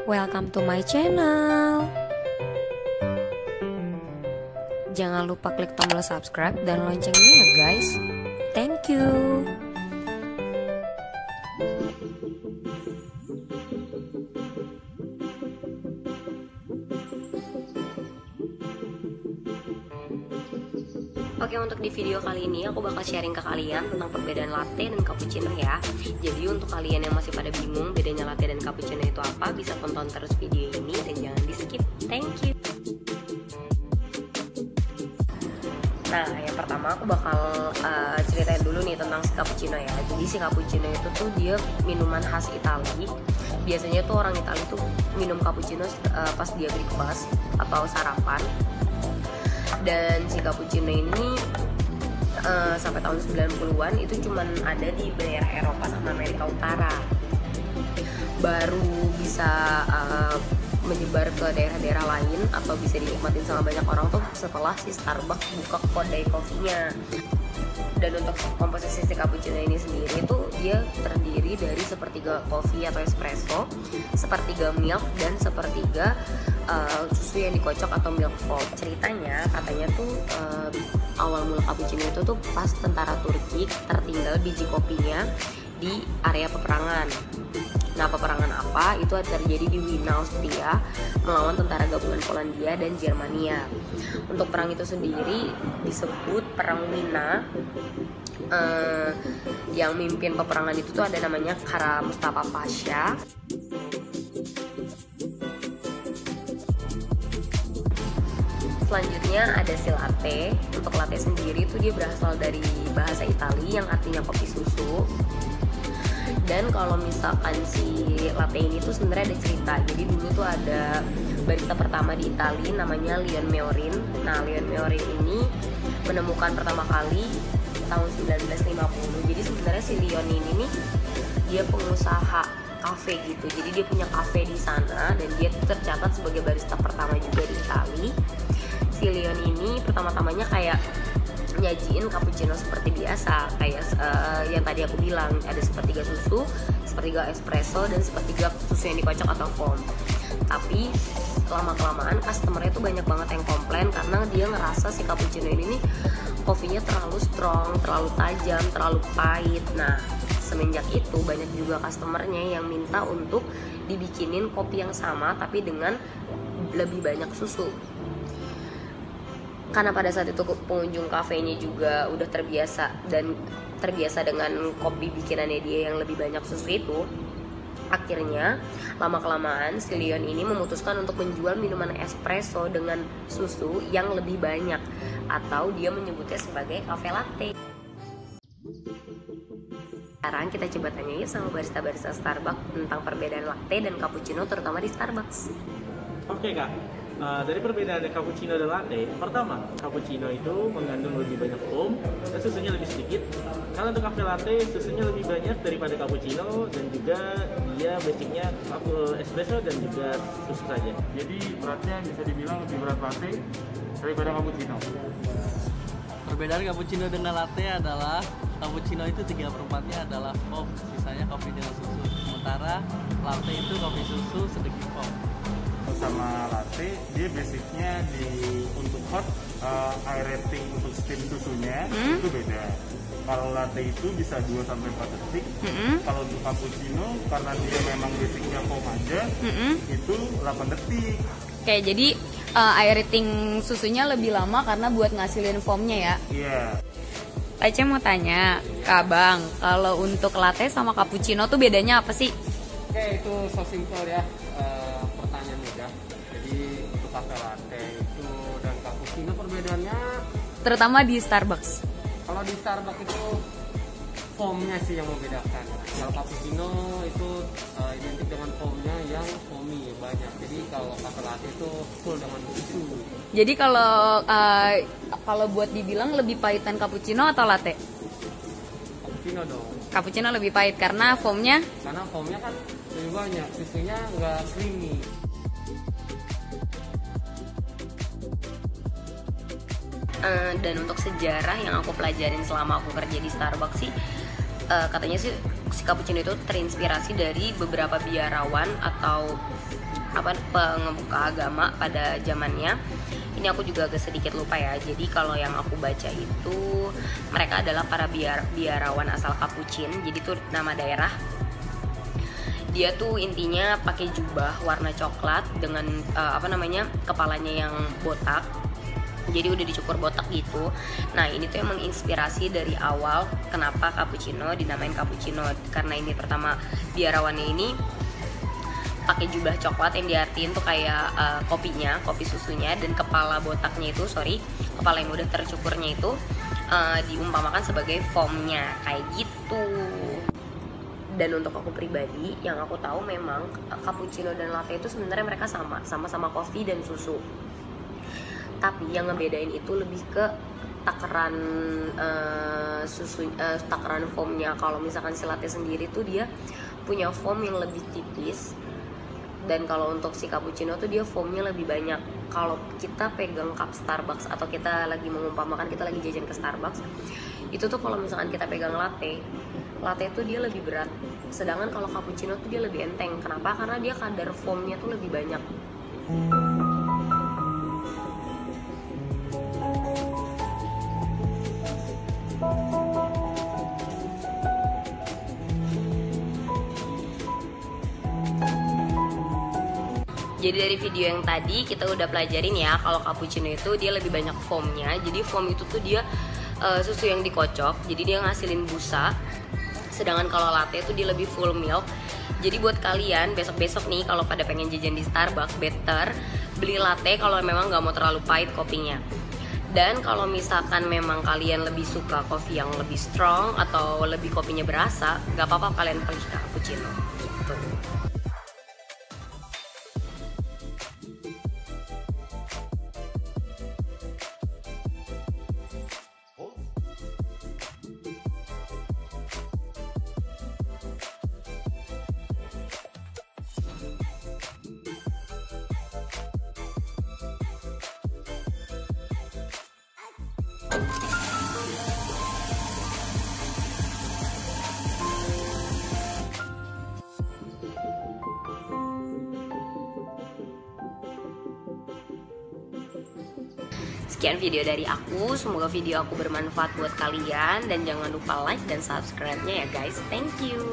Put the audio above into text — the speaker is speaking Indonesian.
Welcome to my channel. Jangan lupa klik tombol subscribe dan loncengnya ya guys. Thank you. Oke, untuk di video kali ini aku bakal sharing ke kalian tentang perbedaan latte dan cappuccino ya. Jadi untuk kalian yang masih pada bingung bedanya latte dan cappuccino itu apa, bisa tonton terus video ini dan jangan di skip. Thank you. Nah, yang pertama aku bakal ceritain dulu nih tentang si cappuccino ya. Jadi si cappuccino itu tuh dia minuman khas Italia. Biasanya tuh orang Italia tuh minum cappuccino pas dia breakfast atau sarapan. Dan si cappuccino ini sampai tahun 90-an itu cuman ada di daerah Eropa sama Amerika Utara. Baru bisa menyebar ke daerah-daerah lain atau bisa dinikmatin sama banyak orang tuh setelah si Starbucks buka kedai kopinya. Dan untuk komposisi si cappuccino ini sendiri tuh dia terdiri dari sepertiga kopi atau espresso, sepertiga milk, dan sepertiga susu yang dikocok atau milk foam. Ceritanya katanya tuh awal mula cappuccino itu tuh pas tentara Turki tertinggal biji kopinya di area peperangan. Nah, peperangan apa? Itu terjadi di Wina, Austria, melawan tentara gabungan Polandia dan Jermania. Untuk perang itu sendiri disebut Perang Wina. Yang mimpin peperangan itu tuh ada namanya Kara Mustafa Pasha. Selanjutnya ada si latte. Untuk latte sendiri itu dia berasal dari bahasa Italia yang artinya kopi susu. Dan kalau misalkan si latte ini tuh sebenarnya ada cerita. Jadi dulu tuh ada barista pertama di Italia namanya Leon Meorin. Nah, Leon Meorin ini menemukan pertama kali tahun 1950. Jadi sebenarnya si Leon ini nih dia pengusaha kafe gitu. Jadi dia punya kafe di sana dan dia tercatat sebagai barista pertama juga di Italia. Si Leon ini pertama-tamanya kayak nyajiin cappuccino seperti biasa, kayak yang tadi aku bilang, ada sepertiga susu, sepertiga espresso, dan sepertiga susu yang dikocok atau foam. Tapi lama-kelamaan customernya tuh banyak banget yang komplain karena dia ngerasa si cappuccino ini nih kopinya terlalu strong, terlalu tajam, terlalu pahit. Nah, semenjak itu banyak juga customernya yang minta untuk dibikinin kopi yang sama tapi dengan lebih banyak susu. Karena pada saat itu pengunjung kafenya juga udah terbiasa dengan kopi bikinannya dia yang lebih banyak susu itu. Akhirnya lama-kelamaan si Leon ini memutuskan untuk menjual minuman espresso dengan susu yang lebih banyak, atau dia menyebutnya sebagai cafe latte. Sekarang kita coba tanya yuk sama barista-barista Starbucks tentang perbedaan latte dan cappuccino terutama di Starbucks. Oke kak, dari perbedaan cappuccino dan latte, pertama, cappuccino itu mengandung lebih banyak foam dan susunya lebih sedikit. Kalau untuk cafe latte, susunya lebih banyak daripada cappuccino dan juga dia basicnya espresso dan juga susu saja. Jadi beratnya bisa dibilang lebih berat latte daripada cappuccino. Perbedaan cappuccino dengan latte adalah cappuccino itu 3/4-nya adalah foam, sisanya kopi dengan susu. Sementara latte itu kopi susu sedikit foam. Sama latte, dia basicnya untuk hot, air rating untuk steam susunya itu beda. Kalau latte itu bisa 2-4 detik. Kalau untuk cappuccino karena dia memang basicnya foam aja, itu 8 detik. Oke, jadi air rating susunya lebih lama karena buat ngasilin foamnya ya? Iya. Aca mau tanya ke Abang, kalau untuk latte sama cappuccino tuh bedanya apa sih? Oke, itu so simple ya, pertanyaan mudah. Jadi untuk cafe latte itu dan cappuccino perbedaannya, Terutama di Starbucks. kalau di Starbucks itu foamnya sih yang membedakan. Kalau cappuccino itu identik dengan foamnya yang foamy banyak. Jadi kalau cafe latte itu full dengan susu. Jadi kalau buat dibilang lebih pahitan cappuccino atau latte? Cappuccino dong. Cappuccino lebih pahit karena foamnya. Karena foamnya kan lebih banyak, susunya nggak creamy. Dan untuk sejarah yang aku pelajarin selama aku kerja di Starbucks sih, katanya sih si cappuccino itu terinspirasi dari beberapa biarawan atau pengemuka agama pada zamannya. Ini aku juga agak sedikit lupa ya. Jadi kalau yang aku baca itu mereka adalah para biarawan asal Capuchin. Jadi itu nama daerah. Dia tuh intinya pakai jubah warna coklat dengan kepalanya yang botak. Jadi udah dicukur botak gitu. Nah ini tuh yang menginspirasi dari awal kenapa cappuccino dinamain cappuccino. Karena ini pertama biarawannya ini pakai jubah coklat yang diartiin tuh kayak kopi susunya, dan kepala yang udah tercukurnya itu diumpamakan sebagai foamnya kayak gitu. Dan untuk aku pribadi yang aku tahu memang cappuccino dan latte itu sebenarnya mereka sama-sama kopi dan susu. Tapi yang ngebedain itu lebih ke takaran takaran foamnya. Kalau misalkan si latte sendiri tuh dia punya foam yang lebih tipis. Dan kalau untuk si cappuccino tuh dia foamnya lebih banyak. Kalau kita pegang cup Starbucks atau kita lagi mengumpamakan kita lagi jajan ke Starbucks, itu tuh kalau misalkan kita pegang latte tuh dia lebih berat. Sedangkan kalau cappuccino tuh dia lebih enteng. Kenapa? Karena dia kadar foamnya tuh lebih banyak. Jadi dari video yang tadi kita udah pelajarin ya kalau cappuccino itu dia lebih banyak foamnya. Jadi foam itu tuh dia susu yang dikocok, jadi dia ngasilin busa. Sedangkan kalau latte itu dia lebih full milk. Jadi buat kalian besok-besok nih kalau pada pengen jajan di Starbucks, better beli latte kalau memang nggak mau terlalu pahit kopinya. Dan kalau misalkan memang kalian lebih suka kopi yang lebih strong atau lebih kopinya berasa, nggak apa-apa kalian pilih cappuccino gitu. Sekian video dari aku, semoga video aku bermanfaat buat kalian dan jangan lupa like dan subscribe-nya ya guys. Thank you.